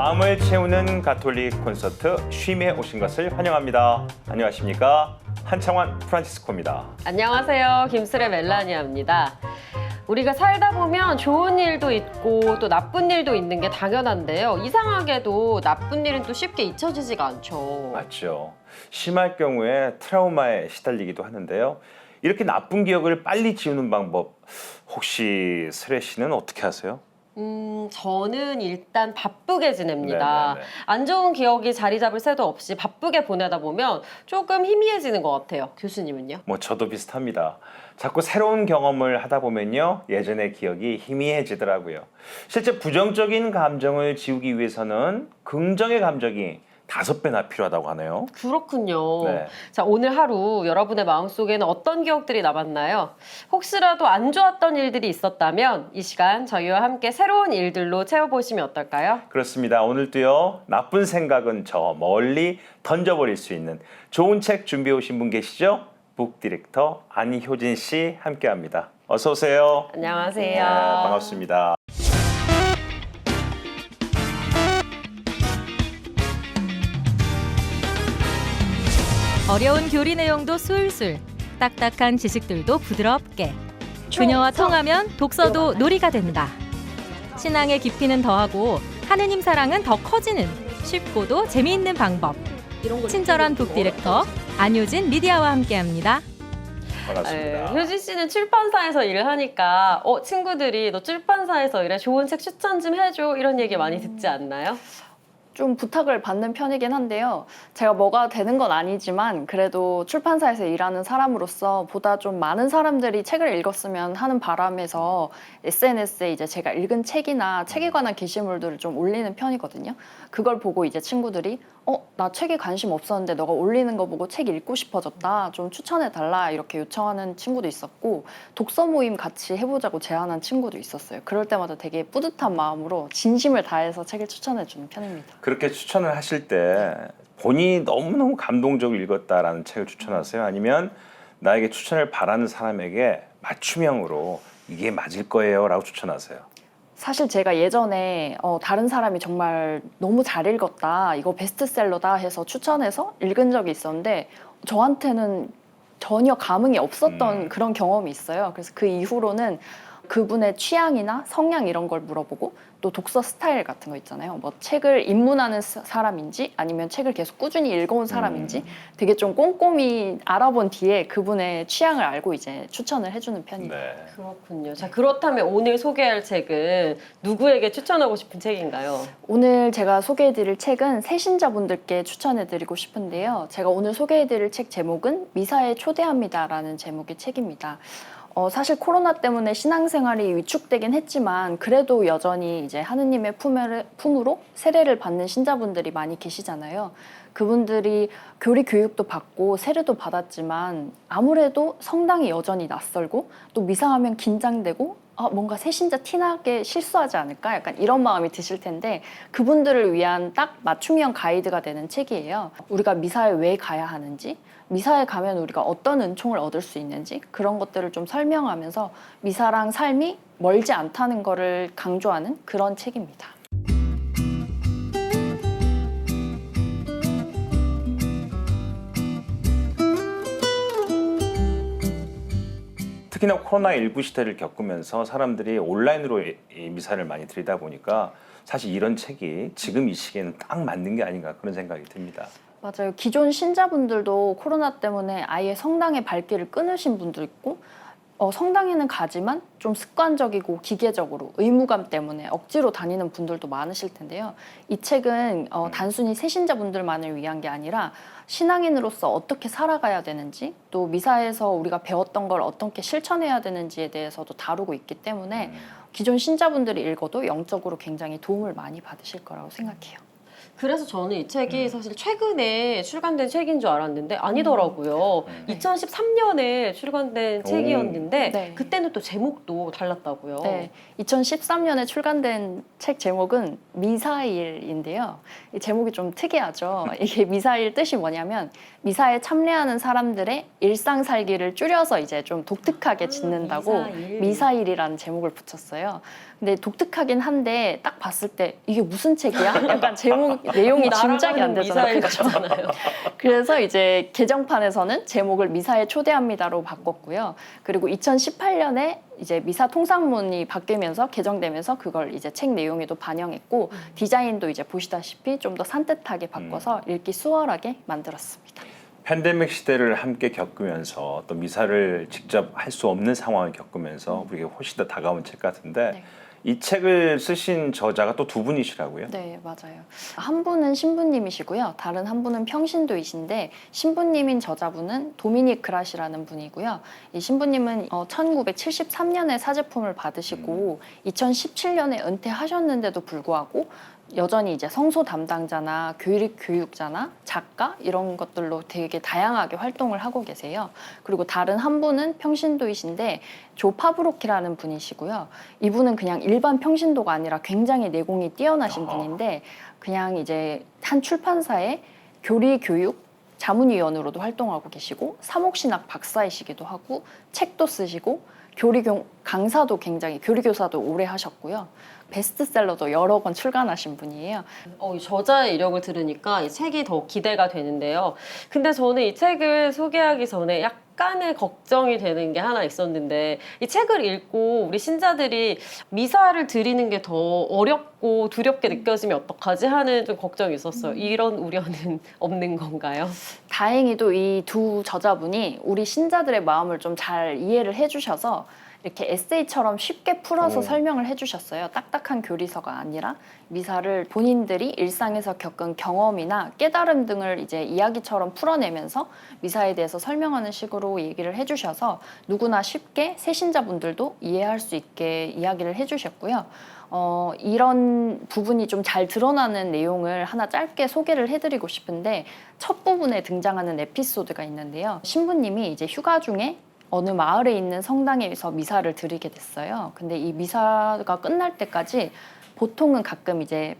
마음을 채우는 가톨릭 콘서트 쉼에 오신 것을 환영합니다. 안녕하십니까? 한창환 프란치스코입니다. 안녕하세요. 김슬의 멜라니아입니다. 우리가 살다 보면 좋은 일도 있고 또 나쁜 일도 있는 게 당연한데요. 이상하게도 나쁜 일은 또 쉽게 잊혀지지가 않죠. 맞죠. 심할 경우에 트라우마에 시달리기도 하는데요. 이렇게 나쁜 기억을 빨리 지우는 방법 혹시 슬혜 씨는 어떻게 하세요? 저는 일단 바쁘게 지냅니다. 네네네. 안 좋은 기억이 자리 잡을 새도 없이 바쁘게 보내다 보면 조금 희미해지는 것 같아요. 교수님은요? 저도 비슷합니다. 자꾸 새로운 경험을 하다 보면요. 예전의 기억이 희미해지더라고요. 실제 부정적인 감정을 지우기 위해서는 긍정의 감정이 5배나 필요하다고 하네요. 그렇군요. 네. 자, 오늘 하루 여러분의 마음속에는 어떤 기억들이 남았나요? 혹시라도 안 좋았던 일들이 있었다면 이 시간 저희와 함께 새로운 일들로 채워보시면 어떨까요? 그렇습니다. 오늘도요. 나쁜 생각은 저 멀리 던져버릴 수 있는 좋은 책 준비해 오신 분 계시죠? 북 디렉터 안효진 씨 함께합니다. 어서 오세요. 안녕하세요. 네, 반갑습니다. 어려운 교리 내용도 술술, 딱딱한 지식들도 부드럽게. 그녀와 통하면 독서도 놀이가 된다. 신앙의 깊이는 더하고 하느님 사랑은 더 커지는 쉽고도 재미있는 방법. 친절한 북 디렉터 안효진 미디어와 함께합니다. 반갑습니다. 효진 씨는 출판사에서 일을 하니까 친구들이 너 출판사에서 일해 좋은 책 추천 좀 해줘 이런 얘기 많이 듣지 않나요? 좀 부탁을 받는 편이긴 한데요. 제가 뭐가 되는 건 아니지만 그래도 출판사에서 일하는 사람으로서 보다 좀 많은 사람들이 책을 읽었으면 하는 바람에서 SNS에 이제 제가 읽은 책이나 책에 관한 게시물들을 좀 올리는 편이거든요. 그걸 보고 이제 친구들이 나 책에 관심 없었는데 너가 올리는 거 보고 책 읽고 싶어졌다. 좀 추천해달라. 이렇게 요청하는 친구도 있었고 독서 모임 같이 해보자고 제안한 친구도 있었어요. 그럴 때마다 되게 뿌듯한 마음으로 진심을 다해서 책을 추천해주는 편입니다. 그렇게 추천을 하실 때 본인이 너무너무 감동적으로 읽었다라는 책을 추천하세요? 아니면 나에게 추천을 바라는 사람에게 맞춤형으로 이게 맞을 거예요 라고 추천하세요? 사실 제가 예전에 다른 사람이 정말 너무 잘 읽었다, 이거 베스트셀러다 해서 추천해서 읽은 적이 있었는데 저한테는 전혀 감흥이 없었던 그런 경험이 있어요. 그래서 그 이후로는 그분의 취향이나 성향 이런 걸 물어보고 또 독서 스타일 같은 거 있잖아요. 뭐 책을 입문하는 사람인지 아니면 책을 계속 꾸준히 읽어온 사람인지 되게 좀 꼼꼼히 알아본 뒤에 그분의 취향을 알고 이제 추천을 해주는 편이에요. 네. 그렇군요. 자, 그렇다면 오늘 소개할 책은 누구에게 추천하고 싶은 책인가요? 오늘 제가 소개해드릴 책은 새신자분들께 추천해드리고 싶은데요. 제가 오늘 소개해드릴 책 제목은 미사에 초대합니다라는 제목의 책입니다. 사실 코로나 때문에 신앙생활이 위축되긴 했지만 그래도 여전히 이제 하느님의 품으로 세례를 받는 신자분들이 많이 계시잖아요. 그분들이 교리 교육도 받고 세례도 받았지만 아무래도 성당이 여전히 낯설고 또 미사하면 긴장되고 뭔가 새신자 티나게 실수하지 않을까? 약간 이런 마음이 드실 텐데 그분들을 위한 딱 맞춤형 가이드가 되는 책이에요. 우리가 미사에 왜 가야 하는지, 미사에 가면 우리가 어떤 은총을 얻을 수 있는지 그런 것들을 좀 설명하면서 미사랑 삶이 멀지 않다는 거를 강조하는 그런 책입니다. 특히나 코로나19 시대를 겪으면서 사람들이 온라인으로 이 미사를 많이 드리다 보니까 사실 이런 책이 지금 이 시기에는 딱 맞는 게 아닌가 그런 생각이 듭니다. 맞아요. 기존 신자분들도 코로나 때문에 아예 성당의 발길을 끊으신 분도 있고 성당에는 가지만 좀 습관적이고 기계적으로 의무감 때문에 억지로 다니는 분들도 많으실 텐데요. 이 책은 단순히 새신자분들만을 위한 게 아니라 신앙인으로서 어떻게 살아가야 되는지 또 미사에서 우리가 배웠던 걸 어떻게 실천해야 되는지에 대해서도 다루고 있기 때문에 기존 신자분들이 읽어도 영적으로 굉장히 도움을 많이 받으실 거라고 생각해요. 그래서 저는 이 책이 사실 최근에 출간된 책인 줄 알았는데 아니더라고요. 2013년에 출간된 책이었는데 네. 그때는 또 제목도 달랐다고요. 네, 2013년에 출간된 책 제목은 미사일인데요. 이 제목이 좀 특이하죠. 이게 미사일 뜻이 뭐냐면 미사에 참여하는 사람들의 일상 살기를 줄여서 이제 좀 독특하게 짓는다고 미사일. 미사일이라는 제목을 붙였어요. 근데 독특하긴 한데 딱 봤을 때 이게 무슨 책이야? 약간 제목 내용이 짐작이 안 되잖아요. 미사일 그렇죠? 같잖아요. 그래서 이제 개정판에서는 제목을 미사에 초대합니다로 바꿨고요. 그리고 2018년에 이제 미사 통상문이 바뀌면서 개정되면서 그걸 이제 책 내용에도 반영했고 디자인도 이제 보시다시피 좀 더 산뜻하게 바꿔서 읽기 수월하게 만들었습니다. 팬데믹 시대를 함께 겪으면서 또 미사를 직접 할 수 없는 상황을 겪으면서 우리에게 훨씬 더 다가온 책 같은데 네. 이 책을 쓰신 저자가 또 두 분이시라고요? 네, 맞아요. 한 분은 신부님이시고요. 다른 한 분은 평신도이신데 신부님인 저자분은 도미닉 그라시라는 분이고요. 이 신부님은 1973년에 사제품을 받으시고 2017년에 은퇴하셨는데도 불구하고 여전히 이제 성소 담당자나 교육자나 작가 이런 것들로 되게 다양하게 활동을 하고 계세요. 그리고 다른 한 분은 평신도이신데 조 파브로키라는 분이시고요. 이분은 그냥 일반 평신도가 아니라 굉장히 내공이 뛰어나신 분인데 그냥 이제 한 출판사에 교리 교육 자문위원으로도 활동하고 계시고 사목신학 박사이시기도 하고 책도 쓰시고 강사도 굉장히 교리교사도 오래 하셨고요. 베스트셀러도 여러 권 출간하신 분이에요. 이 저자의 이력을 들으니까 이 책이 더 기대가 되는데요. 근데 저는 이 책을 소개하기 전에 약간의 걱정이 되는 게 하나 있었는데 이 책을 읽고 우리 신자들이 미사를 드리는 게 더 어렵고 두렵게 느껴지면 어떡하지 하는 좀 걱정이 있었어요. 이런 우려는 없는 건가요? 다행히도 이 두 저자분이 우리 신자들의 마음을 좀 잘 이해를 해주셔서 이렇게 에세이처럼 쉽게 풀어서 설명을 해주셨어요. 딱딱한 교리서가 아니라 미사를 본인들이 일상에서 겪은 경험이나 깨달음 등을 이제 이야기처럼 풀어내면서 미사에 대해서 설명하는 식으로 얘기를 해주셔서 누구나 쉽게 새신자분들도 이해할 수 있게 이야기를 해주셨고요. 이런 부분이 좀 잘 드러나는 내용을 하나 짧게 소개를 해드리고 싶은데 첫 부분에 등장하는 에피소드가 있는데요. 신부님이 이제 휴가 중에 어느 마을에 있는 성당에서 미사를 드리게 됐어요. 근데 이 미사가 끝날 때까지 보통은 가끔 이제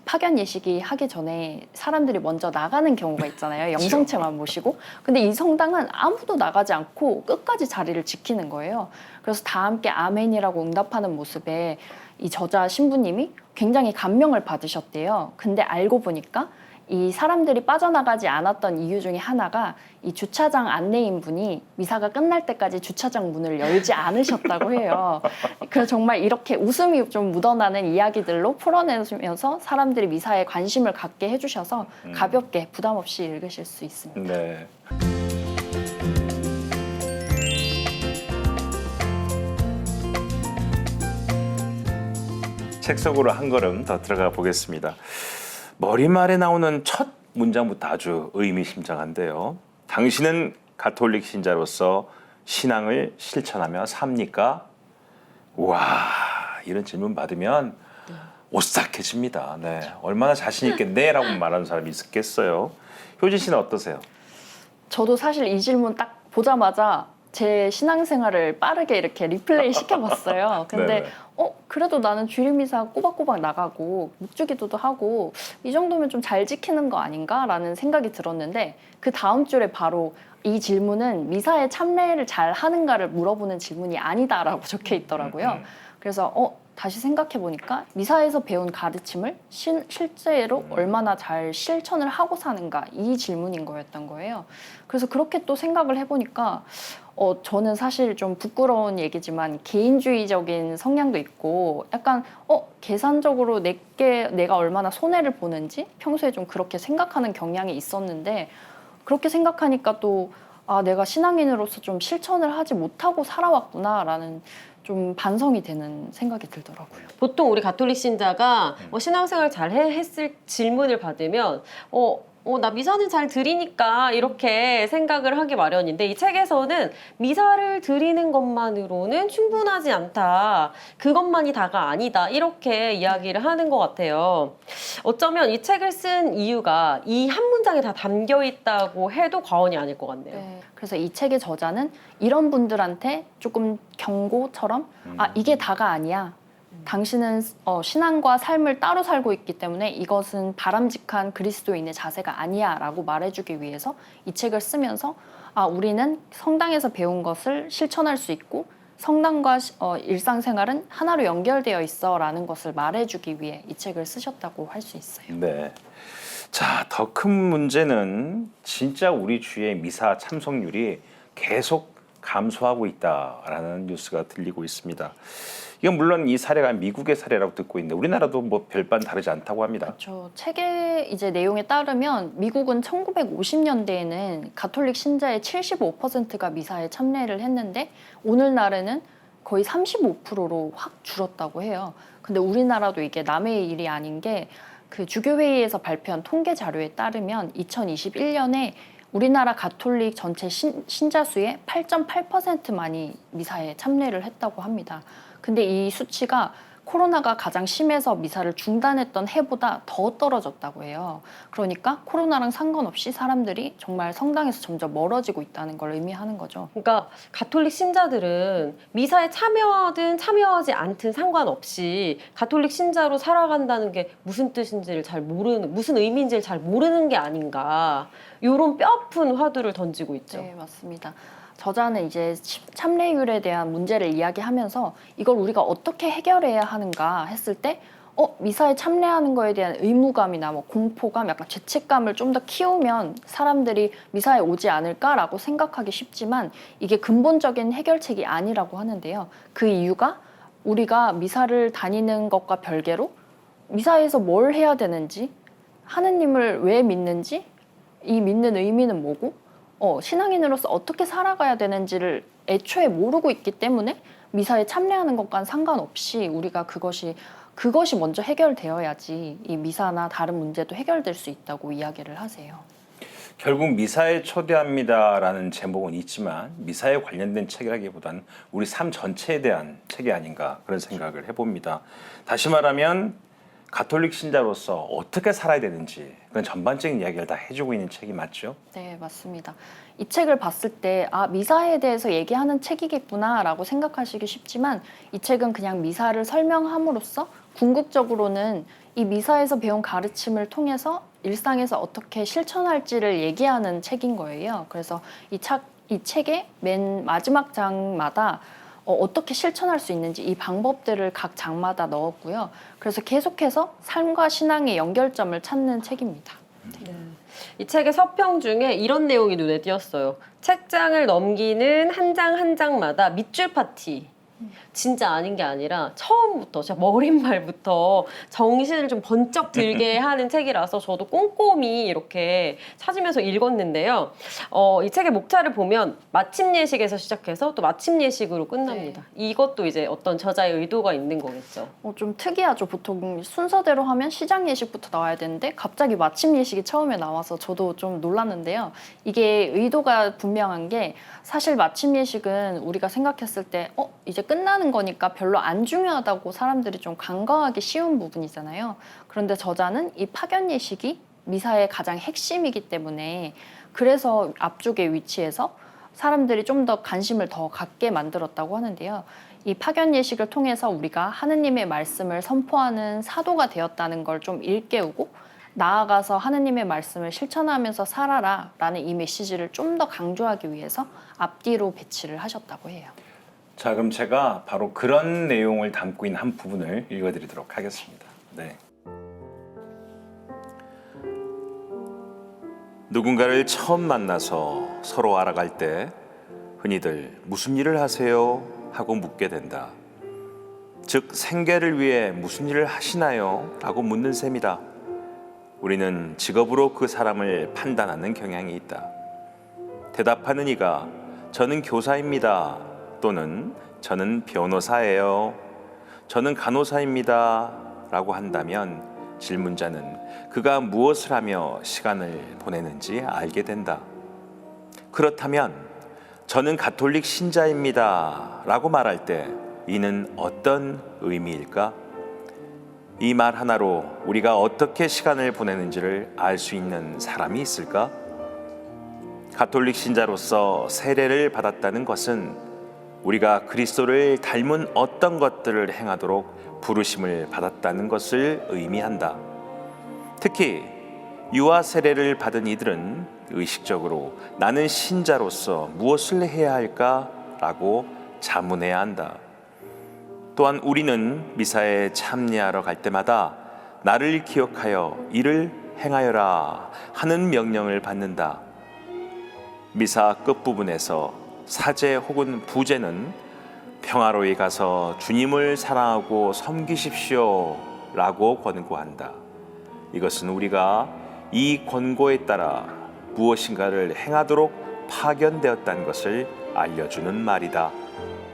파견 예식이 하기 전에 사람들이 먼저 나가는 경우가 있잖아요. 영성체만 모시고. 근데 이 성당은 아무도 나가지 않고 끝까지 자리를 지키는 거예요. 그래서 다 함께 아멘이라고 응답하는 모습에 이 저자 신부님이 굉장히 감명을 받으셨대요. 근데 알고 보니까 이 사람들이 빠져나가지 않았던 이유 중에 하나가 이 주차장 안내인 분이 미사가 끝날 때까지 주차장 문을 열지 않으셨다고 해요. 그래서 정말 이렇게 웃음이 좀 묻어나는 이야기들로 풀어내면서 사람들이 미사에 관심을 갖게 해주셔서 가볍게 부담 없이 읽으실 수 있습니다. 네. 책 속으로 한 걸음 더 들어가 보겠습니다. 머리말에 나오는 첫 문장부터 아주 의미심장한데요. 당신은 가톨릭 신자로서 신앙을 실천하며 삽니까? 와, 이런 질문 받으면 오싹해집니다. 네, 얼마나 자신 있겠네 라고 말하는 사람이 있겠어요. 효진 씨는 어떠세요? 저도 사실 이 질문 딱 보자마자 제 신앙생활을 빠르게 이렇게 리플레이 시켜봤어요. 근데 네네. 그래도 나는 주일미사 꼬박꼬박 나가고 묵주기도도 하고 이 정도면 좀 잘 지키는 거 아닌가라는 생각이 들었는데 그 다음 줄에 바로 이 질문은 미사에 참례를 잘 하는가를 물어보는 질문이 아니다라고 적혀 있더라고요. 그래서 다시 생각해보니까 미사에서 배운 가르침을 실제로 얼마나 잘 실천을 하고 사는가 이 질문인 거였던 거예요. 그래서 그렇게 또 생각을 해보니까 저는 사실 좀 부끄러운 얘기지만 개인주의적인 성향도 있고 약간 계산적으로 내가 얼마나 손해를 보는지 평소에 좀 그렇게 생각하는 경향이 있었는데 그렇게 생각하니까 또 내가 신앙인으로서 좀 실천을 하지 못하고 살아왔구나라는 좀 반성이 되는 생각이 들더라고요. 보통 우리 가톨릭 신자가 신앙생활 잘 했을 질문을 받으면 나 미사는 잘 드리니까 이렇게 생각을 하기 마련인데 이 책에서는 미사를 드리는 것만으로는 충분하지 않다. 그것만이 다가 아니다. 이렇게 이야기를 하는 것 같아요. 어쩌면 이 책을 쓴 이유가 이 한 문장에 다 담겨 있다고 해도 과언이 아닐 것 같네요. 네. 그래서 이 책의 저자는 이런 분들한테 조금 경고처럼 이게 다가 아니야. 당신은 신앙과 삶을 따로 살고 있기 때문에 이것은 바람직한 그리스도인의 자세가 아니야 라고 말해주기 위해서 이 책을 쓰면서 우리는 성당에서 배운 것을 실천할 수 있고 성당과 일상생활은 하나로 연결되어 있어라는 것을 말해주기 위해 이 책을 쓰셨다고 할 수 있어요. 네. 자, 더 큰 문제는 진짜 우리 주의 미사 참석률이 계속 감소하고 있다라는 뉴스가 들리고 있습니다. 이건 물론 이 사례가 미국의 사례라고 듣고 있는데 우리나라도 뭐 별반 다르지 않다고 합니다. 저 책의 이제 내용에 따르면 미국은 1950년대에는 가톨릭 신자의 75%가 미사에 참여를 했는데 오늘날에는 거의 35%로 확 줄었다고 해요. 근데 우리나라도 이게 남의 일이 아닌 게 그 주교회의에서 발표한 통계 자료에 따르면 2021년에 우리나라 가톨릭 전체 신자 수의 8.8%만이 미사에 참여를 했다고 합니다. 근데 이 수치가 코로나가 가장 심해서 미사를 중단했던 해보다 더 떨어졌다고 해요. 그러니까 코로나랑 상관없이 사람들이 정말 성당에서 점점 멀어지고 있다는 걸 의미하는 거죠. 그러니까 가톨릭 신자들은 미사에 참여하든 참여하지 않든 상관없이 가톨릭 신자로 살아간다는 게 무슨 뜻인지를 잘 모르는, 무슨 의미인지를 잘 모르는 게 아닌가, 이런 뼈아픈 화두를 던지고 있죠. 네, 맞습니다. 저자는 이제 참례율에 대한 문제를 이야기하면서 이걸 우리가 어떻게 해결해야 하는가 했을 때 미사에 참례하는 거에 대한 의무감이나 뭐 공포감, 약간 죄책감을 좀 더 키우면 사람들이 미사에 오지 않을까라고 생각하기 쉽지만 이게 근본적인 해결책이 아니라고 하는데요. 그 이유가 우리가 미사를 다니는 것과 별개로 미사에서 뭘 해야 되는지, 하느님을 왜 믿는지, 이 믿는 의미는 뭐고 신앙인으로서 어떻게 살아가야 되는지를 애초에 모르고 있기 때문에 미사에 참여하는 것과는 상관없이 우리가 그것이 먼저 해결되어야지 이 미사나 다른 문제도 해결될 수 있다고 이야기를 하세요. 결국 미사에 초대합니다라는 제목은 있지만 미사에 관련된 책이라기보다는 우리 삶 전체에 대한 책이 아닌가 그런 생각을 해봅니다. 다시 말하면 가톨릭 신자로서 어떻게 살아야 되는지 그런 전반적인 이야기를 다 해주고 있는 책이 맞죠? 네, 맞습니다. 이 책을 봤을 때 미사에 대해서 얘기하는 책이겠구나라고 생각하시기 쉽지만 이 책은 그냥 미사를 설명함으로써 궁극적으로는 이 미사에서 배운 가르침을 통해서 일상에서 어떻게 실천할지를 얘기하는 책인 거예요. 그래서 이 책의 맨 마지막 장마다 어떻게 실천할 수 있는지 이 방법들을 각 장마다 넣었고요. 그래서 계속해서 삶과 신앙의 연결점을 찾는 책입니다. 이 책의 서평 중에 이런 내용이 눈에 띄었어요. 책장을 넘기는 한 장 한 장마다 밑줄 파티. 진짜 아닌 게 아니라 처음부터 진짜 머릿말부터 정신을 좀 번쩍 들게 하는 책이라서 저도 꼼꼼히 이렇게 찾으면서 읽었는데요. 이 책의 목차를 보면 마침 예식에서 시작해서 또 마침 예식으로 끝납니다. 이것도 이제 어떤 저자의 의도가 있는 거겠죠. 좀 특이하죠. 보통 순서대로 하면 시작 예식부터 나와야 되는데 갑자기 마침 예식이 처음에 나와서 저도 좀 놀랐는데요. 이게 의도가 분명한 게 사실 마침 예식은 우리가 생각했을 때 이제 끝나는 거니까 별로 안 중요하다고 사람들이 좀 간과하기 쉬운 부분이잖아요. 그런데 저자는 이 파견 예식이 미사의 가장 핵심이기 때문에 그래서 앞쪽에 위치해서 사람들이 좀 더 관심을 더 갖게 만들었다고 하는데요. 이 파견 예식을 통해서 우리가 하느님의 말씀을 선포하는 사도가 되었다는 걸 좀 일깨우고 나아가서 하느님의 말씀을 실천하면서 살아라 라는 이 메시지를 좀 더 강조하기 위해서 앞뒤로 배치를 하셨다고 해요. 자, 그럼 제가 바로 그런 내용을 담고 있는 한 부분을 읽어드리도록 하겠습니다. 네. 누군가를 처음 만나서 서로 알아갈 때 흔히들 무슨 일을 하세요? 하고 묻게 된다. 즉 생계를 위해 무슨 일을 하시나요? 라고 묻는 셈이다. 우리는 직업으로 그 사람을 판단하는 경향이 있다. 대답하는 이가 저는 교사입니다. 또는 저는 변호사예요. 저는 간호사입니다. 라고 한다면 질문자는 그가 무엇을 하며 시간을 보내는지 알게 된다. 그렇다면 저는 가톨릭 신자입니다. 라고 말할 때 이는 어떤 의미일까? 이 말 하나로 우리가 어떻게 시간을 보내는지를 알 수 있는 사람이 있을까? 가톨릭 신자로서 세례를 받았다는 것은 우리가 그리스도를 닮은 어떤 것들을 행하도록 부르심을 받았다는 것을 의미한다. 특히 유아 세례를 받은 이들은 의식적으로 나는 신자로서 무엇을 해야 할까라고 자문해야 한다. 또한 우리는 미사에 참여하러 갈 때마다 나를 기억하여 이를 행하여라 하는 명령을 받는다. 미사 끝부분에서 사제 혹은 부제는 평화로이 가서 주님을 사랑하고 섬기십시오 라고 권고한다. 이것은 우리가 이 권고에 따라 무엇인가를 행하도록 파견되었다는 것을 알려주는 말이다. 주님을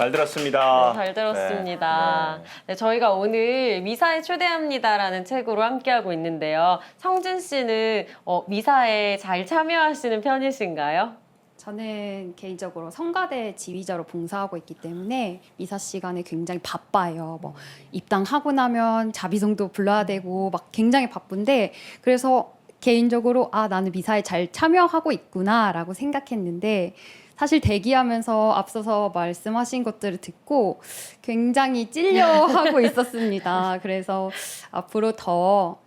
잘 들었습니다. 네, 잘 들었습니다. 네. 네, 저희가 오늘 미사에 초대합니다라는 책으로 함께하고 있는데요. 성준 씨는 미사에 잘 참여하시는 편이신가요? 저는 개인적으로 성가대 지휘자로 봉사하고 있기 때문에 미사 시간에 굉장히 바빠요. 뭐 입당하고 나면 자비송도 불러야 되고 막 굉장히 바쁜데 그래서 개인적으로 나는 미사에 잘 참여하고 있구나라고 생각했는데 사실 대기하면서 앞서서 말씀하신 것들을 듣고 굉장히 찔려하고 있었습니다. 그래서 앞으로 더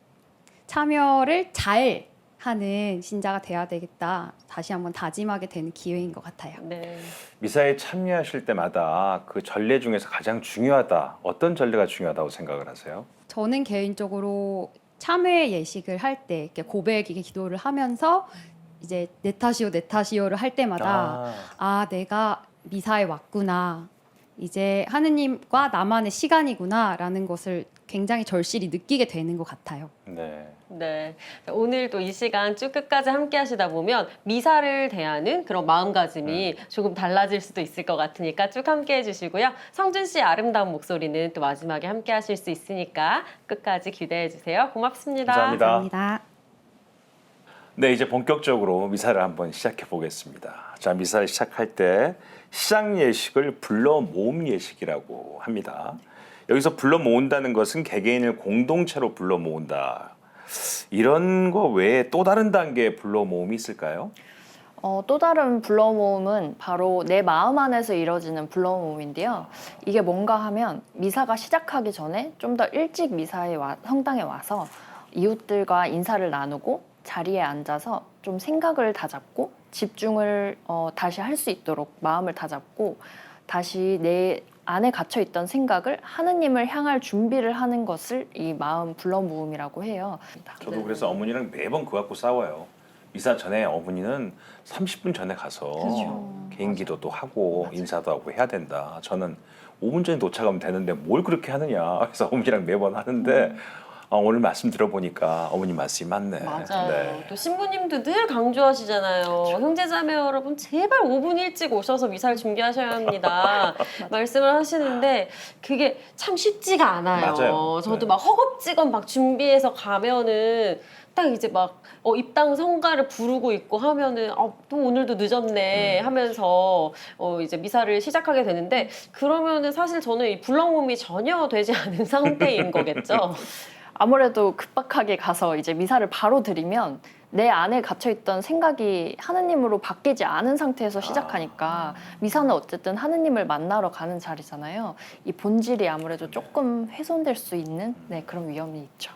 참여를 잘 하는 신자가 돼야 되겠다. 다시 한번 다짐하게 되는 기회인 것 같아요. 네. 미사에 참여하실 때마다 그 전례 중에서 가장 중요하다. 어떤 전례가 중요하다고 생각을 하세요? 저는 개인적으로 참회 예식을 할 때 고백의 기도를 하면서 이제 내 탓이요를 할 때마다 내가 미사에 왔구나. 이제 하느님과 나만의 시간이구나라는 것을 굉장히 절실히 느끼게 되는 것 같아요. 네. 네. 오늘도 이 시간 쭉 끝까지 함께 하시다 보면 미사를 대하는 그런 마음가짐이 조금 달라질 수도 있을 것 같으니까 쭉 함께 해주시고요. 성준 씨의 아름다운 목소리는 또 마지막에 함께 하실 수 있으니까 끝까지 기대해 주세요. 고맙습니다. 감사합니다. 감사합니다. 네, 이제 본격적으로 미사를 한번 시작해 보겠습니다. 자, 미사를 시작할 때 시작 예식을 불러 모음 예식이라고 합니다. 여기서 불러 모은다는 것은 개개인을 공동체로 불러 모은다. 이런 거 외에 또 다른 단계의 불러 모음이 있을까요? 또 다른 불러모음은 바로 내 마음 안에서 이뤄지는 불러모음인데요. 이게 뭔가 하면 미사가 시작하기 전에 좀 더 일찍 성당에 와서 이웃들과 인사를 나누고 자리에 앉아서 좀 생각을 다잡고 집중을 다시 할 수 있도록 마음을 다잡고 다시 내 안에 갇혀있던 생각을 하느님을 향할 준비를 하는 것을 이 마음 불러모음이라고 해요. 저도 그래서 어머니랑 매번 그거 갖고 싸워요. 미사 전에 어머니는 30분 전에 가서 개인 기도도 하고 인사도 하고 해야 된다. 저는 5분 전에 도착하면 되는데 뭘 그렇게 하느냐. 그래서 어머니랑 매번 하는데 오늘 말씀 들어보니까 어머니 말씀이 맞네. 맞아요. 네. 또 신부님도 늘 강조하시잖아요. 형제자매 여러분 제발 5분 일찍 오셔서 미사를 준비하셔야 합니다. 말씀을 하시는데 그게 참 쉽지가 않아요. 맞아요. 저도 네. 막 허겁지겁 막 준비해서 가면은 딱 이제 막 입당 성가를 부르고 있고 하면은 또 오늘도 늦었네 하면서 이제 미사를 시작하게 되는데 그러면은 사실 저는 이 불러모음이 전혀 되지 않은 상태인 거겠죠. 아무래도 급박하게 가서 이제 미사를 바로 드리면 내 안에 갇혀있던 생각이 하느님으로 바뀌지 않은 상태에서 시작하니까 미사는 어쨌든 하느님을 만나러 가는 자리잖아요. 이 본질이 아무래도 조금 훼손될 수 있는 그런 위험이 있죠.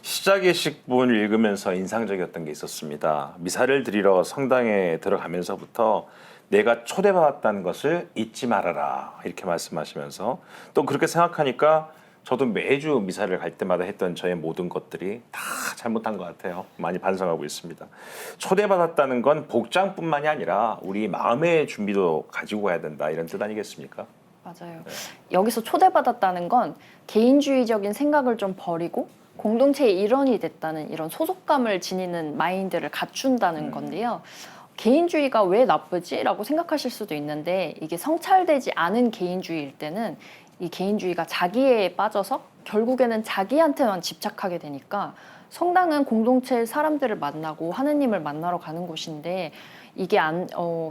시작 예식본을 읽으면서 인상적이었던 게 있었습니다. 미사를 드리러 성당에 들어가면서부터 내가 초대받았다는 것을 잊지 말아라 이렇게 말씀하시면서 또 그렇게 생각하니까 저도 매주 미사를 갈 때마다 했던 저의 모든 것들이 다 잘못한 것 같아요. 많이 반성하고 있습니다. 초대받았다는 건 복장뿐만이 아니라 우리 마음의 준비도 가지고 가야 된다 이런 뜻 아니겠습니까? 맞아요. 여기서 초대받았다는 건 개인주의적인 생각을 좀 버리고 공동체의 일원이 됐다는 이런 소속감을 지니는 마인드를 갖춘다는 건데요. 개인주의가 왜 나쁘지? 라고 생각하실 수도 있는데 이게 성찰되지 않은 개인주의일 때는 이 개인주의가 자기에 빠져서 결국에는 자기한테만 집착하게 되니까 성당은 공동체의 사람들을 만나고 하느님을 만나러 가는 곳인데 이게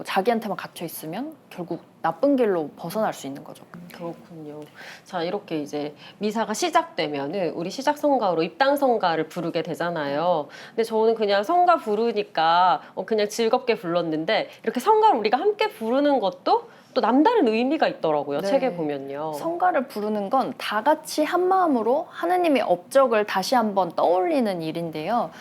자기한테만 갇혀 있으면 결국 나쁜 길로 벗어날 수 있는 거죠. 그렇군요. 자, 이렇게 이제 미사가 시작되면은 우리 시작 성가로 입당 성가를 부르게 되잖아요. 근데 저는 그냥 성가 부르니까 그냥 즐겁게 불렀는데 이렇게 성가를 우리가 함께 부르는 것도 또 남다른 의미가 있더라고요. 네. 책에 보면요. 성가를 부르는 건 다 같이 한 마음으로 하느님의 업적을 다시 한번 떠올리는 일인데요.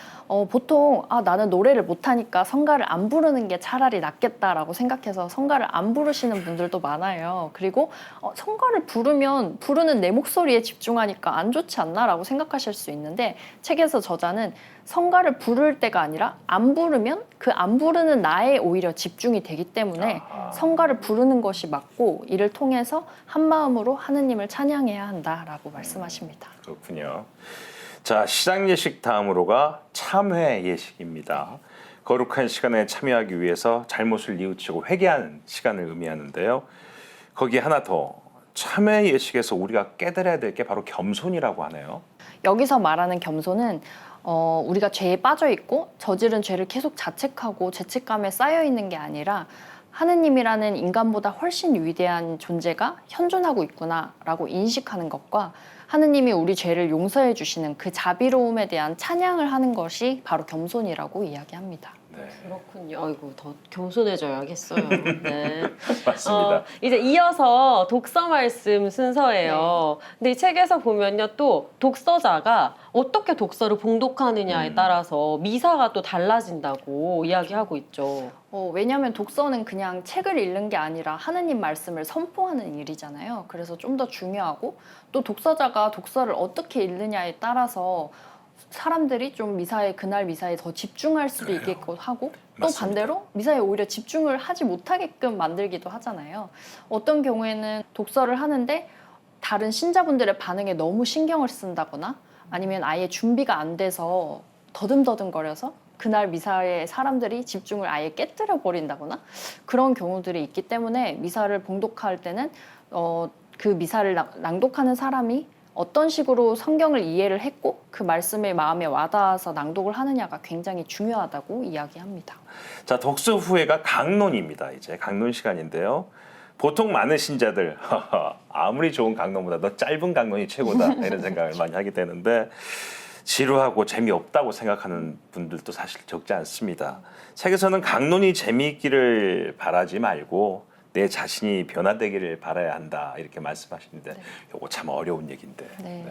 보통 나는 노래를 못하니까 성가를 안 부르는 게 차라리 낫겠다라고 생각해서 성가를 안 부르시는 분들도 많아요. 그리고 성가를 부르는 내 목소리에 집중하니까 안 좋지 않나라고 생각하실 수 있는데 책에서 저자는 성가를 부를 때가 아니라 안 부르면 그 안 부르는 나에 오히려 집중이 되기 때문에 성가를 부르는 것이 맞고 이를 통해서 한 마음으로 하느님을 찬양해야 한다라고 말씀하십니다. 그렇군요. 자, 시작 예식 다음으로가 참회 예식입니다. 거룩한 시간에 참여하기 위해서 잘못을 뉘우치고 회개하는 시간을 의미하는데요. 거기에 하나 더 참회 예식에서 우리가 깨달아야 될 게 바로 겸손이라고 하네요. 여기서 말하는 겸손은 우리가 죄에 빠져 있고 저지른 죄를 계속 자책하고 죄책감에 쌓여 있는 게 아니라 하느님이라는 인간보다 훨씬 위대한 존재가 현존하고 있구나라고 인식하는 것과 하느님이 우리 죄를 용서해 주시는 그 자비로움에 대한 찬양을 하는 것이 바로 겸손이라고 이야기합니다. 네, 그렇군요. 아이고 더 겸손해져야겠어요. 네. 맞습니다. 이제 이어서 독서 말씀 순서예요. 근데 이 책에서 보면요, 또 독서자가 어떻게 독서를 봉독하느냐에 따라서 미사가 또 달라진다고 이야기하고 있죠. 왜냐하면 독서는 그냥 책을 읽는 게 아니라 하느님 말씀을 선포하는 일이잖아요. 그래서 좀 더 중요하고 또 독서자가 독서를 어떻게 읽느냐에 따라서 사람들이 좀 그날 미사에 더 집중할 수도 있겠고 하고 또 맞습니다. 반대로 미사에 오히려 집중을 하지 못하게끔 만들기도 하잖아요. 어떤 경우에는 독서를 하는데 다른 신자분들의 반응에 너무 신경을 쓴다거나 아니면 아예 준비가 안 돼서 더듬더듬거려서 그날 미사에 사람들이 집중을 아예 깨뜨려 버린다거나 그런 경우들이 있기 때문에 미사를 봉독할 때는 그 미사를 낭독하는 사람이 어떤 식으로 성경을 이해를 했고 그 말씀의 마음에 와닿아서 낭독을 하느냐가 굉장히 중요하다고 이야기합니다. 자, 독서 후회가 강론입니다. 이제 강론 시간인데요. 보통 많은 신자들 아무리 좋은 강론보다 더 짧은 강론이 최고다 이런 생각을 많이 하게 되는데 지루하고 재미없다고 생각하는 분들도 사실 적지 않습니다. 책에서는 강론이 재미있기를 바라지 말고 내 자신이 변화되기를 바라야 한다 이렇게 말씀하시는데 이거 참 어려운 얘기인데. 네.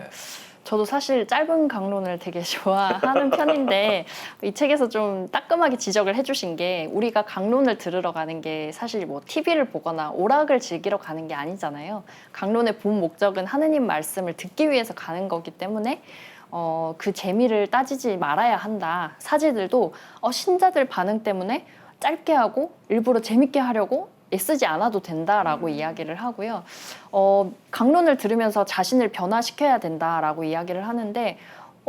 저도 사실 짧은 강론을 되게 좋아하는 편인데 이 책에서 좀 따끔하게 지적을 해주신 게 우리가 강론을 들으러 가는 게 사실 뭐 TV를 보거나 오락을 즐기러 가는 게 아니잖아요. 강론의 본 목적은 하느님 말씀을 듣기 위해서 가는 거기 때문에 그 재미를 따지지 말아야 한다. 사제들도 신자들 반응 때문에 짧게 하고 일부러 재밌게 하려고 애쓰지 않아도 된다라고 이야기를 하고요. 강론을 들으면서 자신을 변화시켜야 된다라고 이야기를 하는데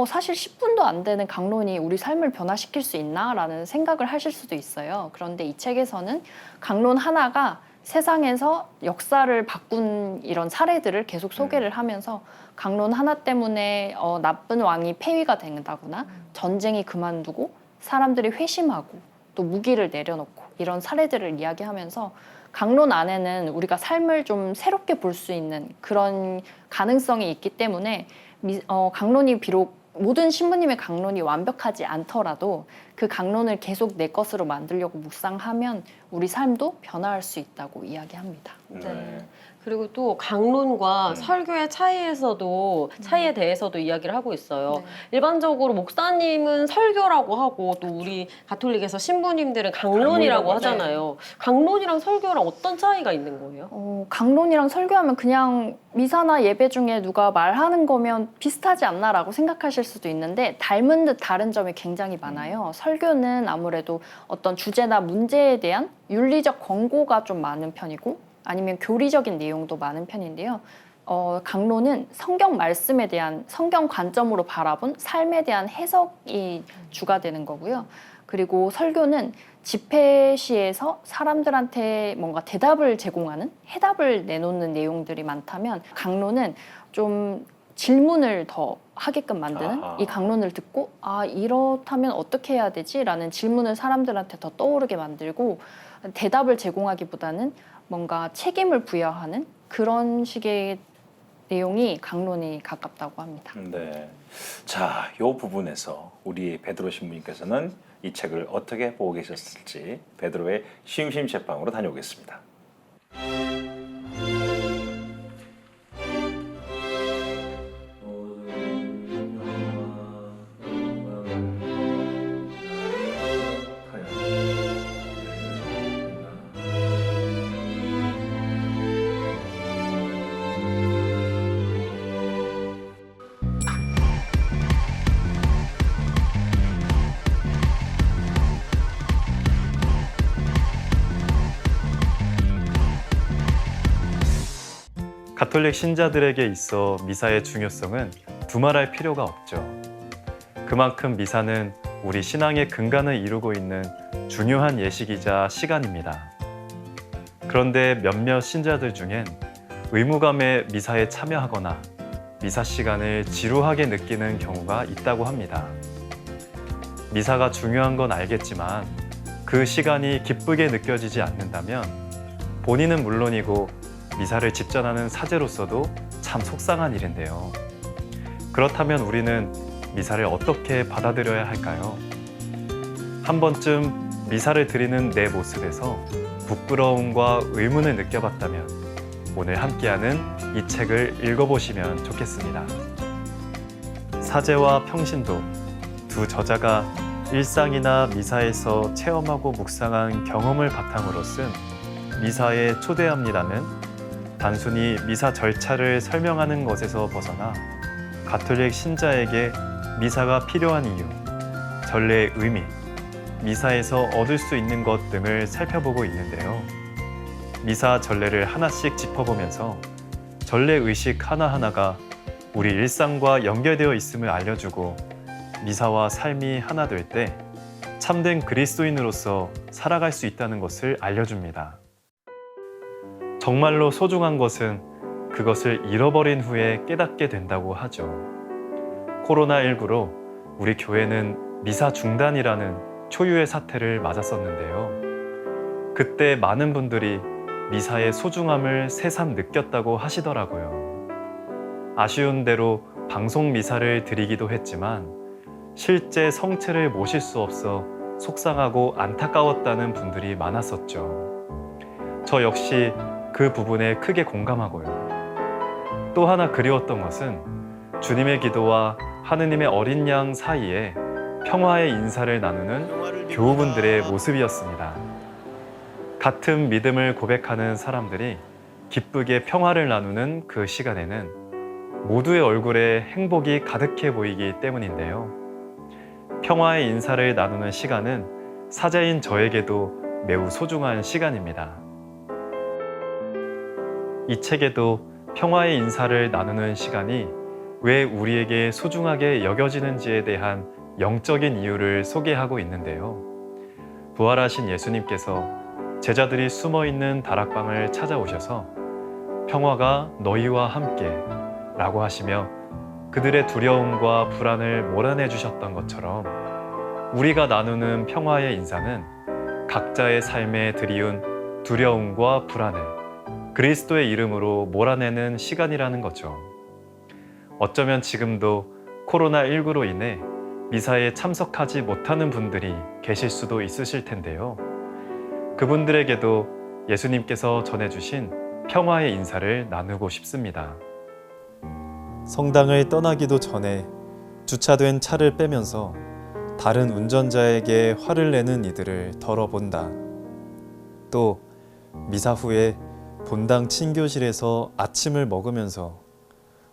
사실 10분도 안 되는 강론이 우리 삶을 변화시킬 수 있나라는 생각을 하실 수도 있어요. 그런데 이 책에서는 강론 하나가 세상에서 역사를 바꾼 이런 사례들을 계속 소개를 하면서 강론 하나 때문에 나쁜 왕이 폐위가 된다거나 전쟁이 그만두고 사람들이 회심하고 또 무기를 내려놓고 이런 사례들을 이야기하면서 강론 안에는 우리가 삶을 좀 새롭게 볼 수 있는 그런 가능성이 있기 때문에 강론이 비록 모든 신부님의 강론이 완벽하지 않더라도 그 강론을 계속 내 것으로 만들려고 묵상하면 우리 삶도 변화할 수 있다고 이야기합니다. 네. 그리고 또 강론과 설교의 차이에 대해서도 이야기를 하고 있어요. 네. 일반적으로 목사님은 설교라고 하고 또 우리 가톨릭에서 신부님들은 강론이라고 하잖아요. 강론이랑 설교랑 어떤 차이가 있는 거예요? 강론이랑 설교하면 그냥 미사나 예배 중에 누가 말하는 거면 비슷하지 않나라고 생각하실 수도 있는데 닮은 듯 다른 점이 굉장히 많아요. 설교는 아무래도 어떤 주제나 문제에 대한 윤리적 권고가 좀 많은 편이고 아니면 교리적인 내용도 많은 편인데요. 강론은 성경 말씀에 대한 성경 관점으로 바라본 삶에 대한 해석이 주가 되는 거고요. 그리고 설교는 집회 시에서 사람들한테 뭔가 대답을 제공하는 해답을 내놓는 내용들이 많다면 강론은 좀 질문을 더 하게끔 만드는 이 강론을 듣고 이렇다면 어떻게 해야 되지? 라는 질문을 사람들한테 더 떠오르게 만들고 대답을 제공하기보다는 뭔가 책임을 부여하는 그런 식의 내용이 강론이 가깝다고 합니다. 네. 자, 이 부분에서 우리 베드로 신부님께서는 이 책을 어떻게 보고 계셨을지 베드로의 심심 책방으로 다녀오겠습니다. 가톨릭 신자들에게 있어 미사의 중요성은 두말할 필요가 없죠. 그만큼 미사는 우리 신앙의 근간을 이루고 있는 중요한 예식이자 시간입니다. 그런데 몇몇 신자들 중엔 의무감에 미사에 참여하거나 미사 시간을 지루하게 느끼는 경우가 있다고 합니다. 미사가 중요한 건 알겠지만 그 시간이 기쁘게 느껴지지 않는다면 본인은 물론이고 미사를 집전하는 사제로서도 참 속상한 일인데요. 그렇다면 우리는 미사를 어떻게 받아들여야 할까요? 한 번쯤 미사를 드리는 내 모습에서 부끄러움과 의문을 느껴봤다면 오늘 함께하는 이 책을 읽어보시면 좋겠습니다. 사제와 평신도 두 저자가 일상이나 미사에서 체험하고 묵상한 경험을 바탕으로 쓴 미사에 초대합니다는 단순히 미사 절차를 설명하는 것에서 벗어나 가톨릭 신자에게 미사가 필요한 이유, 전례의 의미, 미사에서 얻을 수 있는 것 등을 살펴보고 있는데요. 미사 전례를 하나씩 짚어보면서 전례 의식 하나하나가 우리 일상과 연결되어 있음을 알려주고 미사와 삶이 하나 될 때 참된 그리스도인으로서 살아갈 수 있다는 것을 알려줍니다. 정말로 소중한 것은 그것을 잃어버린 후에 깨닫게 된다고 하죠. 코로나19로 우리 교회는 미사 중단이라는 초유의 사태를 맞았었는데요. 그때 많은 분들이 미사의 소중함을 새삼 느꼈다고 하시더라고요. 아쉬운 대로 방송 미사를 드리기도 했지만 실제 성체를 모실 수 없어 속상하고 안타까웠다는 분들이 많았었죠. 저 역시 그 부분에 크게 공감하고요. 또 하나 그리웠던 것은 주님의 기도와 하느님의 어린 양 사이에 평화의 인사를 나누는 교우분들의 모습이었습니다. 같은 믿음을 고백하는 사람들이 기쁘게 평화를 나누는 그 시간에는 모두의 얼굴에 행복이 가득해 보이기 때문인데요. 평화의 인사를 나누는 시간은 사제인 저에게도 매우 소중한 시간입니다. 이 책에도 평화의 인사를 나누는 시간이 왜 우리에게 소중하게 여겨지는지에 대한 영적인 이유를 소개하고 있는데요. 부활하신 예수님께서 제자들이 숨어있는 다락방을 찾아오셔서 평화가 너희와 함께 라고 하시며 그들의 두려움과 불안을 몰아내 주셨던 것처럼 우리가 나누는 평화의 인사는 각자의 삶에 드리운 두려움과 불안을 그리스도의 이름으로 몰아내는 시간이라는 거죠. 어쩌면 지금도 코로나19로 인해 미사에 참석하지 못하는 분들이 계실 수도 있으실 텐데요. 그분들에게도 예수님께서 전해주신 평화의 인사를 나누고 싶습니다. 성당을 떠나기도 전에 주차된 차를 빼면서 다른 운전자에게 화를 내는 이들을 덜어본다. 또 미사 후에 본당 친교실에서 아침을 먹으면서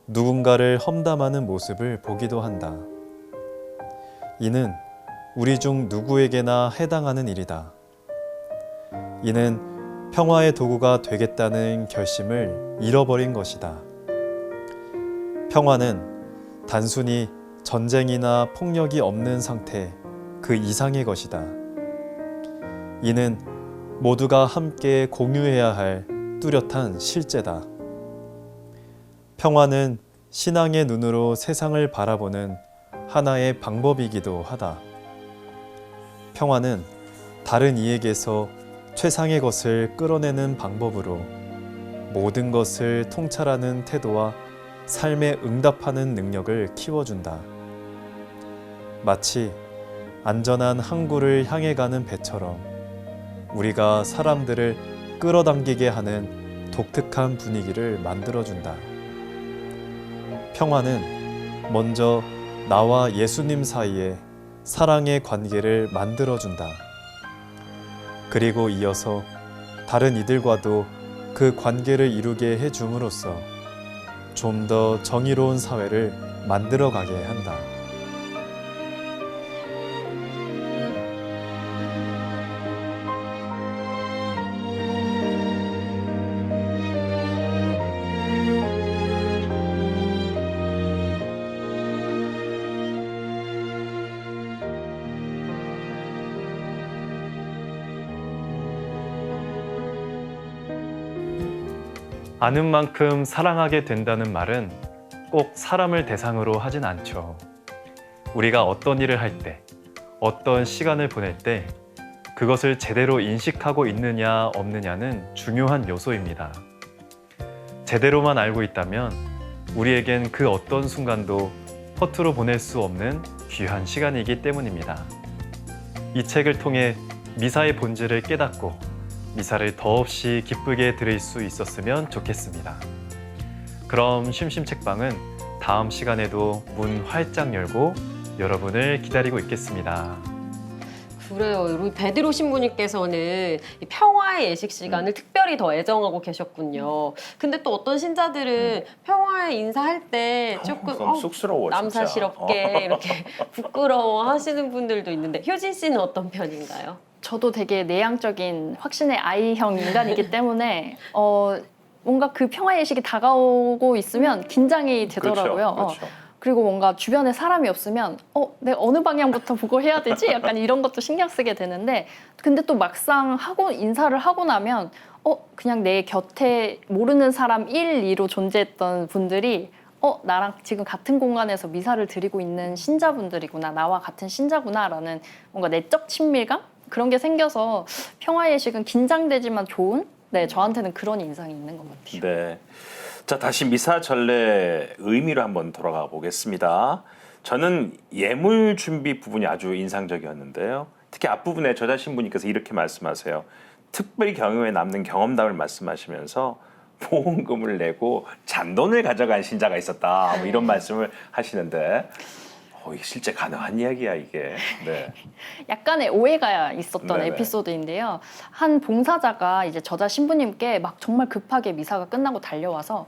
누군가를 험담하는 모습을 보기도 한다. 이는 우리 중 누구에게나 해당하는 일이다. 이는 평화의 도구가 되겠다는 결심을 잃어버린 것이다. 평화는 단순히 전쟁이나 폭력이 없는 상태 그 이상의 것이다. 이는 모두가 함께 공유해야 할 뚜렷한 실제다. 평화는 신앙의 눈으로 세상을 바라보는 하나의 방법이기도 하다. 평화는 다른 이에게서 최상의 것을 끌어내는 방법으로 모든 것을 통찰하는 태도와 삶에 응답하는 능력을 키워준다. 마치 안전한 항구를 향해 가는 배처럼 우리가 사람들을 끌어당기게 하는 독특한 분위기를 만들어준다. 평화는 먼저 나와 예수님 사이에 사랑의 관계를 만들어준다. 그리고 이어서 다른 이들과도 그 관계를 이루게 해줌으로써 좀 더 정의로운 사회를 만들어가게 한다. 아는 만큼 사랑하게 된다는 말은 꼭 사람을 대상으로 하진 않죠. 우리가 어떤 일을 할 때, 어떤 시간을 보낼 때 그것을 제대로 인식하고 있느냐 없느냐는 중요한 요소입니다. 제대로만 알고 있다면 우리에겐 그 어떤 순간도 허투루 보낼 수 없는 귀한 시간이기 때문입니다. 이 책을 통해 미사의 본질을 깨닫고 미사를 더없이 기쁘게 드릴 수 있었으면 좋겠습니다. 그럼 심심책방은 다음 시간에도 문 활짝 열고 여러분을 기다리고 있겠습니다. 그래요. 우리 베드로 신부님께서는 이 평화의 예식 시간을 특별히 더 애정하고 계셨군요. 근데 또 어떤 신자들은 평화의 인사할 때 조금 너무 쑥스러워 진짜. 남사스럽게 이렇게 부끄러워 하시는 분들도 있는데 효진 씨는 어떤 편인가요? 저도 되게 내향적인 확신의 아이형 인간이기 때문에 뭔가 그 평화 예식이 다가오고 있으면 긴장이 되더라고요. 그렇죠. 그리고 뭔가 주변에 사람이 없으면 내가 어느 방향부터 보고 해야 되지? 약간 이런 것도 신경 쓰게 되는데 근데 또 막상 인사를 하고 나면 그냥 내 곁에 모르는 사람 1, 2로 존재했던 분들이 나랑 지금 같은 공간에서 미사를 드리고 있는 신자분들이구나. 나와 같은 신자구나라는 뭔가 내적 친밀감? 그런 게 생겨서 평화 예식은 긴장되지만 좋은? 네, 저한테는 그런 인상이 있는 것 같아요. 네. 자, 다시 미사 전례 의미로 한번 돌아가 보겠습니다. 저는 예물 준비 부분이 아주 인상적이었는데요. 특히 앞부분에 저자 신부님께서 이렇게 말씀하세요. 특별히 경험에 남는 경험담을 말씀하시면서 보험금을 내고 잔돈을 가져간 신자가 있었다. 뭐 이런 말씀을 하시는데 이게 실제 가능한 이야기야 이게. 네. 약간의 오해가 있었던 네네. 에피소드인데요. 한 봉사자가 이제 저자 신부님께 막 정말 급하게 미사가 끝나고 달려와서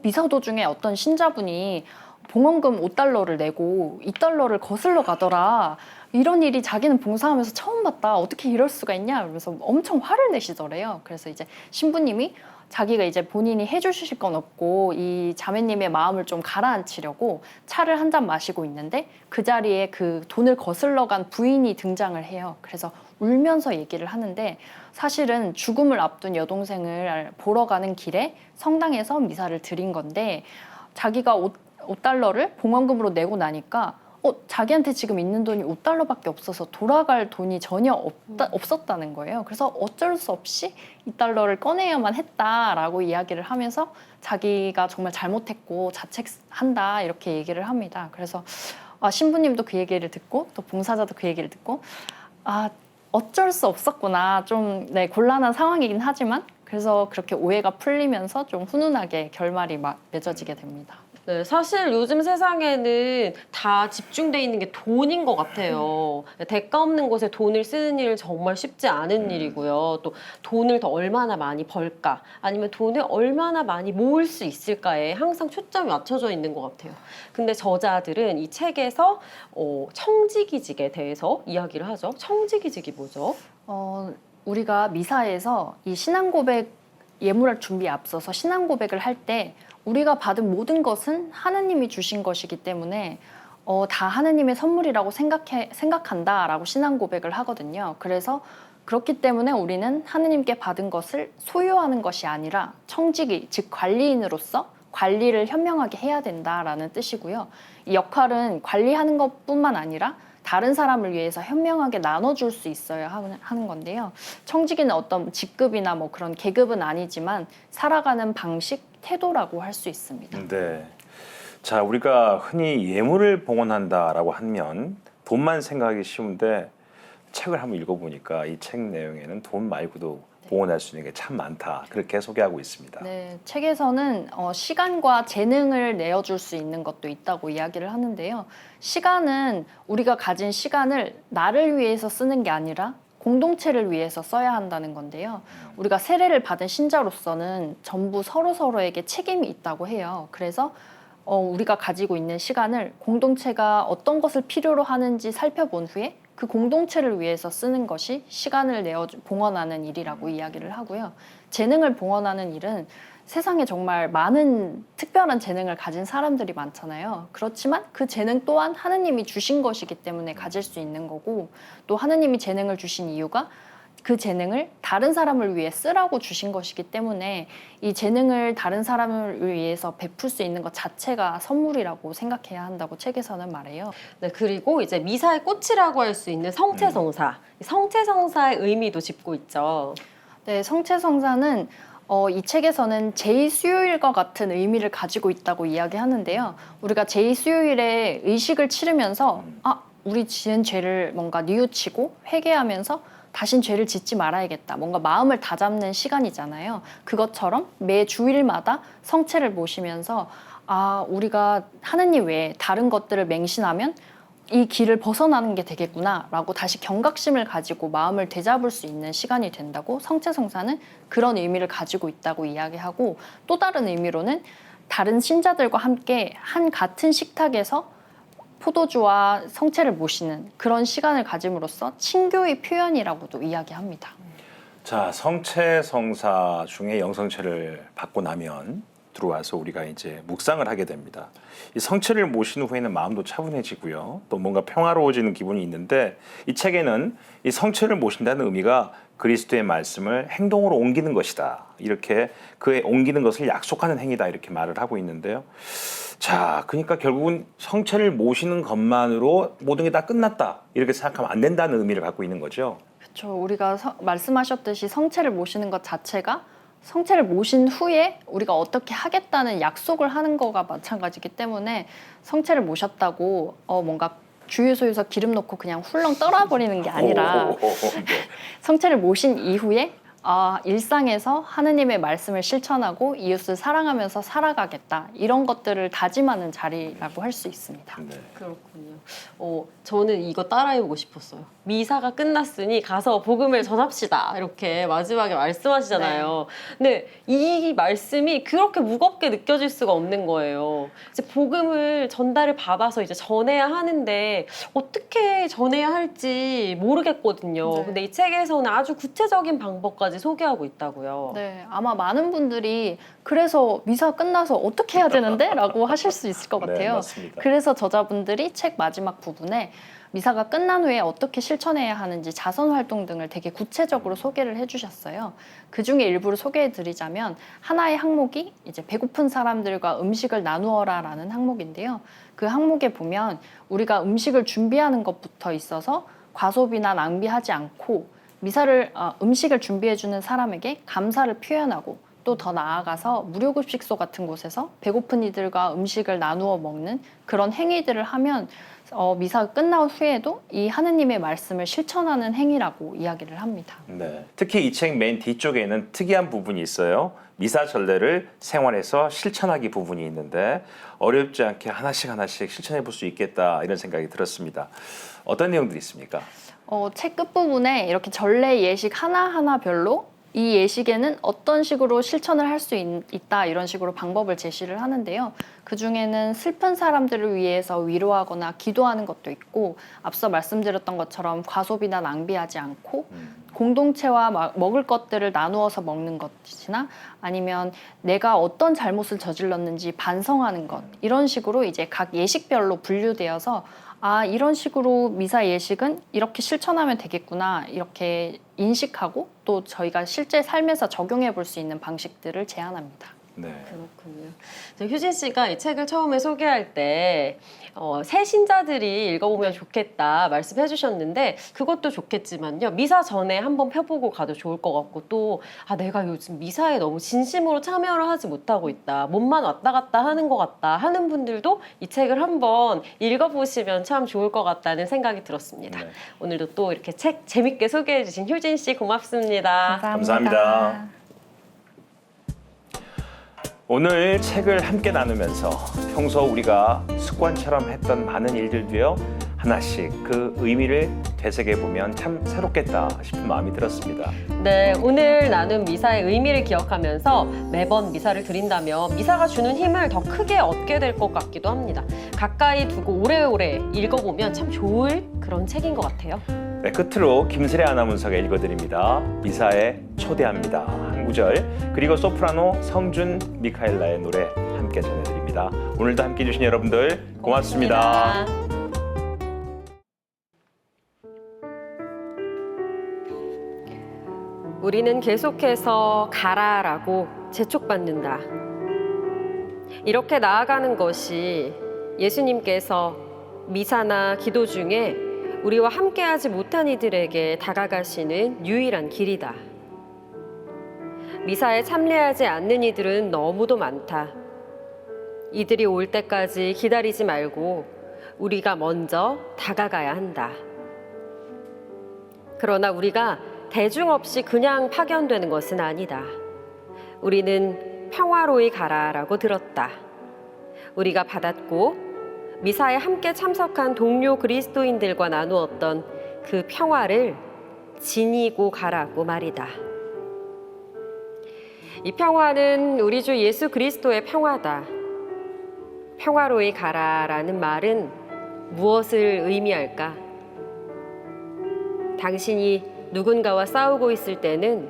미사 도중에 어떤 신자분이 봉헌금 5달러를 내고 2달러를 거슬러 가더라. 이런 일이 자기는 봉사하면서 처음 봤다. 어떻게 이럴 수가 있냐? 이러면서 엄청 화를 내시더래요. 그래서 이제 신부님이 자기가 이제 본인이 해주실 건 없고 이 자매님의 마음을 좀 가라앉히려고 차를 한 잔 마시고 있는데 그 자리에 그 돈을 거슬러 간 부인이 등장을 해요. 그래서 울면서 얘기를 하는데 사실은 죽음을 앞둔 여동생을 보러 가는 길에 성당에서 미사를 드린 건데 자기가 5달러를 봉헌금으로 내고 나니까 자기한테 지금 있는 돈이 5달러밖에 없어서 돌아갈 돈이 전혀 없었다는 거예요. 그래서 어쩔 수 없이 2달러를 꺼내야만 했다라고 이야기를 하면서 자기가 정말 잘못했고 자책한다 이렇게 얘기를 합니다. 그래서 신부님도 그 얘기를 듣고 또 봉사자도 그 얘기를 듣고 어쩔 수 없었구나. 좀 곤란한 상황이긴 하지만 그래서 그렇게 오해가 풀리면서 좀 훈훈하게 결말이 맺어지게 됩니다. 네, 사실 요즘 세상에는 다 집중돼 있는 게 돈인 것 같아요. 대가 없는 곳에 돈을 쓰는 일은 정말 쉽지 않은 일이고요. 또 돈을 더 얼마나 많이 벌까, 아니면 돈을 얼마나 많이 모을 수 있을까에 항상 초점이 맞춰져 있는 것 같아요. 근데 저자들은 이 책에서 청지기직에 대해서 이야기를 하죠. 청지기직이 뭐죠? 우리가 미사에서 이 신앙 고백 예물할 준비에 앞서서 신앙 고백을 할 때 우리가 받은 모든 것은 하느님이 주신 것이기 때문에 다 하느님의 선물이라고 생각한다라고 신앙 고백을 하거든요. 그래서 그렇기 때문에 우리는 하느님께 받은 것을 소유하는 것이 아니라 청지기, 즉 관리인으로서 관리를 현명하게 해야 된다라는 뜻이고요. 이 역할은 관리하는 것뿐만 아니라 다른 사람을 위해서 현명하게 나눠줄 수 있어야 하는 건데요. 청지기는 어떤 직급이나 뭐 그런 계급은 아니지만 살아가는 방식, 태도라고 할 수 있습니다. 네. 자, 우리가 흔히 예물을 봉헌한다라고 하면 돈만 생각하기 쉬운데 책을 한번 읽어보니까 이 책 내용에는 돈 말고도 봉헌할 수 있는 게 참 많다. 그렇게 소개하고 있습니다. 네, 책에서는 시간과 재능을 내어줄 수 있는 것도 있다고 이야기를 하는데요. 시간은 우리가 가진 시간을 나를 위해서 쓰는 게 아니라 공동체를 위해서 써야 한다는 건데요. 우리가 세례를 받은 신자로서는 전부 서로서로에게 책임이 있다고 해요. 그래서 우리가 가지고 있는 시간을 공동체가 어떤 것을 필요로 하는지 살펴본 후에 그 공동체를 위해서 쓰는 것이 시간을 봉헌하는 일이라고 이야기를 하고요. 재능을 봉헌하는 일은 세상에 정말 많은 특별한 재능을 가진 사람들이 많잖아요. 그렇지만 그 재능 또한 하느님이 주신 것이기 때문에 가질 수 있는 거고 또 하느님이 재능을 주신 이유가 그 재능을 다른 사람을 위해 쓰라고 주신 것이기 때문에 이 재능을 다른 사람을 위해서 베풀 수 있는 것 자체가 선물이라고 생각해야 한다고 책에서는 말해요. 네, 그리고 이제 미사의 꽃이라고 할 수 있는 성체성사. 이 성체성사의 의미도 짚고 있죠. 네, 성체성사는 이 책에서는 제2수요일과 같은 의미를 가지고 있다고 이야기하는데요. 우리가 제2수요일에 의식을 치르면서 우리 지은 죄를 뭔가 뉘우치고 회개하면서 다신 죄를 짓지 말아야겠다. 뭔가 마음을 다잡는 시간이잖아요. 그것처럼 매 주일마다 성체를 모시면서 우리가 하느님 외에 다른 것들을 맹신하면 이 길을 벗어나는 게 되겠구나라고 다시 경각심을 가지고 마음을 되잡을 수 있는 시간이 된다고 성체성사는 그런 의미를 가지고 있다고 이야기하고, 또 다른 의미로는 다른 신자들과 함께 한 같은 식탁에서 포도주와 성체를 모시는 그런 시간을 가짐으로써 친교의 표현이라고도 이야기합니다. 자, 성체성사 중에 영성체를 받고 나면 들어와서 우리가 이제 묵상을 하게 됩니다. 이 성체를 모신 후에는 마음도 차분해지고요. 또 뭔가 평화로워지는 기분이 있는데, 이 책에는 이 성체를 모신다는 의미가 그리스도의 말씀을 행동으로 옮기는 것이다. 이렇게 그에 옮기는 것을 약속하는 행위다. 이렇게 말을 하고 있는데요. 자, 그러니까 결국은 성체를 모시는 것만으로 모든 게 다 끝났다. 이렇게 생각하면 안 된다는 의미를 갖고 있는 거죠. 그렇죠. 우리가 말씀하셨듯이 성체를 모시는 것 자체가 성체를 모신 후에 우리가 어떻게 하겠다는 약속을 하는 거가 마찬가지이기 때문에 성체를 모셨다고 뭔가 주유소에서 기름 넣고 그냥 훌렁 떨어버리는 게 아니라 성체를 모신 이후에 일상에서 하느님의 말씀을 실천하고 이웃을 사랑하면서 살아가겠다. 이런 것들을 다짐하는 자리라고 할 수 있습니다. 네. 그렇군요. 저는 이거 따라해보고 싶었어요. 미사가 끝났으니 가서 복음을 전합시다. 이렇게 마지막에 말씀하시잖아요. 근데 이 말씀이 그렇게 무겁게 느껴질 수가 없는 거예요. 이제 복음을 전달을 받아서 이제 전해야 하는데 어떻게 전해야 할지 모르겠거든요. 네. 근데 이 책에서는 아주 구체적인 방법까지 소개하고 있다고요. 네, 아마 많은 분들이 그래서 미사 끝나서 어떻게 해야 되는데? 라고 하실 수 있을 것 네, 같아요. 맞습니다. 그래서 저자분들이 책 마지막 부분에 미사가 끝난 후에 어떻게 실천해야 하는지 자선 활동 등을 되게 구체적으로 소개를 해주셨어요. 그 중에 일부를 소개해드리자면 하나의 항목이 이제 배고픈 사람들과 음식을 나누어라라는 항목인데요. 그 항목에 보면 우리가 음식을 준비하는 것부터 있어서 과소비나 낭비하지 않고 음식을 준비해주는 사람에게 감사를 표현하고, 또 더 나아가서 무료급식소 같은 곳에서 배고픈 이들과 음식을 나누어 먹는 그런 행위들을 하면 미사가 끝난 후에도 이 하느님의 말씀을 실천하는 행위라고 이야기를 합니다. 네. 특히 이 책 맨 뒤쪽에는 특이한 부분이 있어요. 미사 전례를 생활에서 실천하기 부분이 있는데 어렵지 않게 하나씩 실천해 볼 수 있겠다 이런 생각이 들었습니다. 어떤 내용들이 있습니까? 책 끝부분에 이렇게 전례 예식 하나하나별로 이 예식에는 어떤 식으로 실천을 할 수 있다 이런 식으로 방법을 제시를 하는데요. 그중에는 슬픈 사람들을 위해서 위로하거나 기도하는 것도 있고, 앞서 말씀드렸던 것처럼 과소비나 낭비하지 않고 공동체와 먹을 것들을 나누어서 먹는 것이나 아니면 내가 어떤 잘못을 저질렀는지 반성하는 것, 이런 식으로 이제 각 예식별로 분류되어서 이런 식으로 미사 예식은 이렇게 실천하면 되겠구나 이렇게 인식하고 또 저희가 실제 삶에서 적용해 볼 수 있는 방식들을 제안합니다. 네. 그렇군요. 효진 씨가 이 책을 처음에 소개할 때 새 신자들이 읽어보면 좋겠다 말씀해 주셨는데, 그것도 좋겠지만요, 미사 전에 한번 펴보고 가도 좋을 것 같고, 또 내가 요즘 미사에 너무 진심으로 참여를 하지 못하고 있다, 몸만 왔다 갔다 하는 것 같다 하는 분들도 이 책을 한번 읽어보시면 참 좋을 것 같다는 생각이 들었습니다. 네. 오늘도 또 이렇게 책 재밌게 소개해 주신 효진 씨 고맙습니다. 감사합니다. 오늘 책을 함께 나누면서 평소 우리가 습관처럼 했던 많은 일들도요, 하나씩 그 의미를 되새겨보면 참 새롭겠다 싶은 마음이 들었습니다. 네, 오늘 나눈 미사의 의미를 기억하면서 매번 미사를 드린다면 미사가 주는 힘을 더 크게 얻게 될 것 같기도 합니다. 가까이 두고 오래오래 읽어보면 참 좋을 그런 책인 것 같아요. 네, 끝으로 김슬애 아나운서가 읽어드립니다. 미사에 초대합니다. 한 구절, 그리고 소프라노 성준 미카엘라의 노래 함께 전해드립니다. 오늘도 함께해 주신 여러분들 고맙습니다. 우리는 계속해서 가라라고 재촉받는다. 이렇게 나아가는 것이 예수님께서 미사나 기도 중에 우리와 함께하지 못한 이들에게 다가가시는 유일한 길이다. 미사에 참여하지 않는 이들은 너무도 많다. 이들이 올 때까지 기다리지 말고 우리가 먼저 다가가야 한다. 그러나 우리가 대중 없이 그냥 파견되는 것은 아니다. 우리는 평화로이 가라라고 들었다. 우리가 받았고 미사에 함께 참석한 동료 그리스도인들과 나누었던 그 평화를 지니고 가라고 말이다. 이 평화는 우리 주 예수 그리스도의 평화다. 평화로이 가라라는 말은 무엇을 의미할까? 당신이 누군가와 싸우고 있을 때는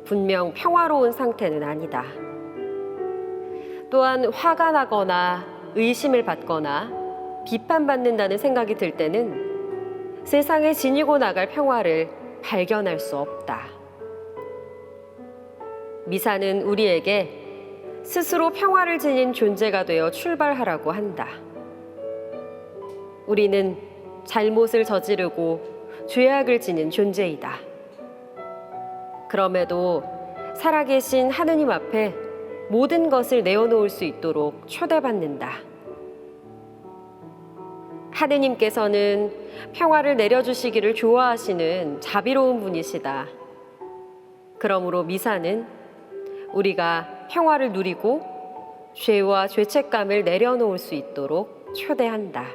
분명 평화로운 상태는 아니다. 또한 화가 나거나 의심을 받거나 비판받는다는 생각이 들 때는 세상에 지니고 나갈 평화를 발견할 수 없다. 미사는 우리에게 스스로 평화를 지닌 존재가 되어 출발하라고 한다. 우리는 잘못을 저지르고 죄악을 지닌 존재이다. 그럼에도 살아계신 하느님 앞에 모든 것을 내어놓을 수 있도록 초대받는다. 하느님께서는 평화를 내려주시기를 좋아하시는 자비로운 분이시다. 그러므로 미사는 우리가 평화를 누리고 죄와 죄책감을 내려놓을 수 있도록 초대한다.